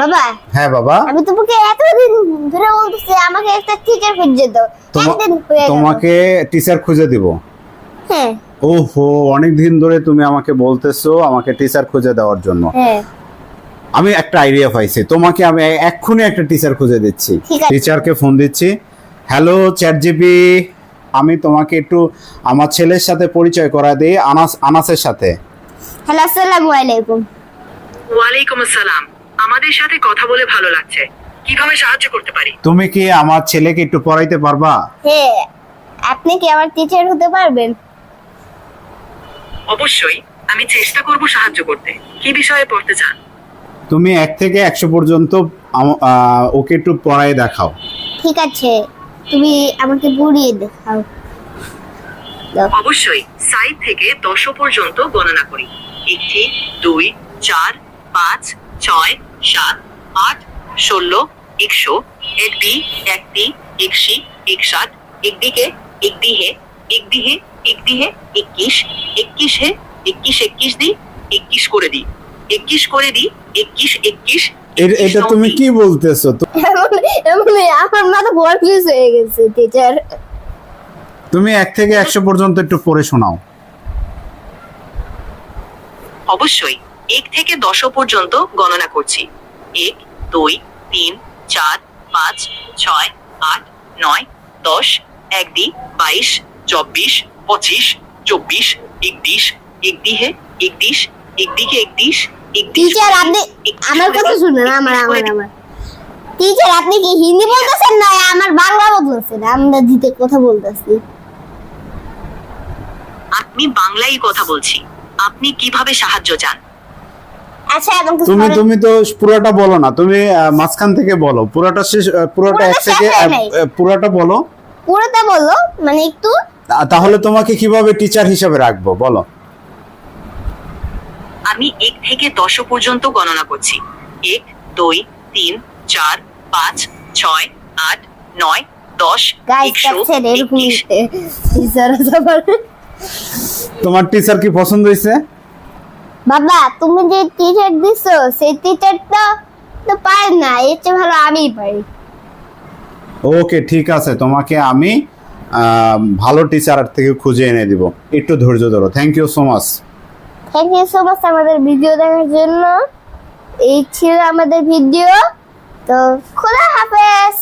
বাবা। হ্যাঁ বাবা, আমি তোমাকে এতদিন ধরে বলতেছি আমাকে একটা টিচার খুঁজে দাও। একদিন হয়ে গেল। তোমাকে টিচার খুঁজে দিব? হ্যাঁ ওহো, অনেক দিন ধরে তুমি আমাকে বলতেছো আমাকে টিচার খুঁজে দেওয়ার জন্য। হ্যাঁ আমি একটা আইডিয়া পাইছি, তোমাকে আমি এক্ষুনি একটা টিচার খুঁজে দিচ্ছি। ঠিক আছে। টিচারকে ফোন দিচ্ছি। হ্যালো চ্যাট জিপি, আমি তোমাকে একটু আমার ছেলের সাথে পরিচয় করা দিই, আনাসের সাথে। হ্যালো, আসসালামু আলাইকুম। ওয়ালাইকুম আসসালাম। আমাদের সাথে কথা বলে ভালো লাগছে। কিভাবে সাহায্য করতে পারি? তুমি কি আমার ছেলেকে একটু পড়াইতে পারবা? হ্যাঁ, আপনি কি আমার টিচার হতে পারবেন? অবশ্যই, আমি চেষ্টা করব সাহায্য করতে। কি বিষয়ে পড়তে চান? তুমি 1 থেকে 100 পর্যন্ত ওকে একটু পড়াই দেখাও। ঠিক আছে, তুমি আমাকে পড়িয়ে দেখাও। অবশ্যই, সাইড থেকে 10 পর্যন্ত গণনা করি। 1 2 4 5 6 7 8 16 100 একদি একদি 81 61 একদিকে একদিহে একদিহে একদিহে 21 21 হে 21 21 দি 21 করে দি 21 করে দি 21 21 এটা তুমি কি বলতেছো? এমন আমার মাথা কনফিউজ হয়ে গেছে টিচার। তুমি 1 থেকে 100 পর্যন্ত একটু পড়ে শোনাও। অবশ্যই, 1 থেকে 10 পর্যন্ত গণনা করছি। 1 2 3 4 5 6 8 9 10 একদি 22 24 25 24 21 একদিহে 21 একদিকে 21 টিচার আপনি আমার কথা শুনুন। আমার টিচার, আপনি কি হিন্দি বলতেছেন না আমার বাংলা বলতেছেন? আমরা জিতে কথা বলতেছি। আমি বাংলায় কথা বলছি। আপনি কিভাবে সাহায্য চান? আচ্ছা, তুমি তো পুরোটা বলো না, তুমি মাঝখান থেকে বলো। পুরোটা শেষ, পুরোটা 1 থেকে পুরোটা বলো। পুরোটা বলো, মানে একটু। তাহলে তোমাকে কিভাবে টিচার হিসেবে রাখবো বলো। আমি 1 থেকে 10 পর্যন্ত গণনা করছি। 1 2 3 4 5 6 8 9 10 গাইস, দেখছেন এরকম টিচার আবার। তোমার টিচার কি পছন্দ হয়েছে? বাবা, তুমি যে টিচার দিছো সেই টিচারটা তো পারে না, এর চেয়ে ভালো আমিই পারি। ওকে, ঠিক আছে, তোমাকে আমি ভালো টিচার থেকে খুঁজে এনে দিব। একটু ধৈর্য ধরো। Thank you so much. Thank you so much আমাদের ভিডিও দেখার জন্য। এই ছিল আমাদের ভিডিও। তো খোদা হাফেজ।